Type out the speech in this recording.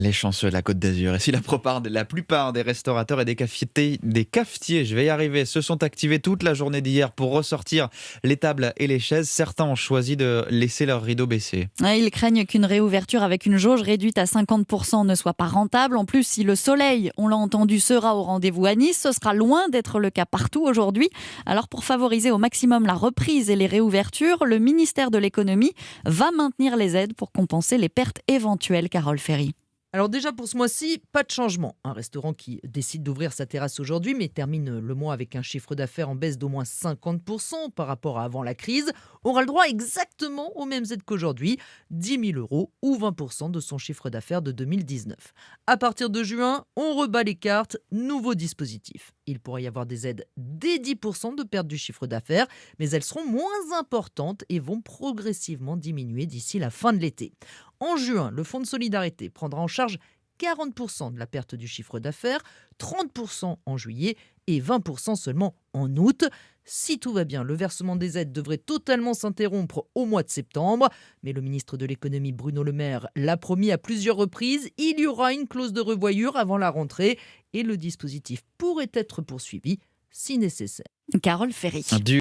Les chanceux de la Côte d'Azur. Et si la plupart des restaurateurs et des cafetiers, je vais y arriver, se sont activés toute la journée d'hier pour ressortir les tables et les chaises, certains ont choisi de laisser leurs rideaux baissés. Ouais, ils craignent qu'une réouverture avec une jauge réduite à 50% ne soit pas rentable. En plus, si le soleil, on l'a entendu, sera au rendez-vous à Nice, ce sera loin d'être le cas partout aujourd'hui. Alors pour favoriser au maximum la reprise et les réouvertures, le ministère de l'économie va maintenir les aides pour compenser les pertes éventuelles. Carole Ferry. Alors déjà pour ce mois-ci, pas de changement. Un restaurant qui décide d'ouvrir sa terrasse aujourd'hui mais termine le mois avec un chiffre d'affaires en baisse d'au moins 50% par rapport à avant la crise aura le droit exactement aux mêmes aides qu'aujourd'hui, 10 000 euros ou 20% de son chiffre d'affaires de 2019. À partir de juin, on rebat les cartes, nouveau dispositif. Il pourrait y avoir des aides dès 10% de perte du chiffre d'affaires, mais elles seront moins importantes et vont progressivement diminuer d'ici la fin de l'été. En juin, le Fonds de solidarité prendra en charge 40% de la perte du chiffre d'affaires, 30% en juillet et 20% seulement en août. Si tout va bien, le versement des aides devrait totalement s'interrompre au mois de septembre. Mais le ministre de l'économie Bruno Le Maire l'a promis à plusieurs reprises, il y aura une clause de revoyure avant la rentrée et le dispositif pourrait être poursuivi si nécessaire. Carole Ferry.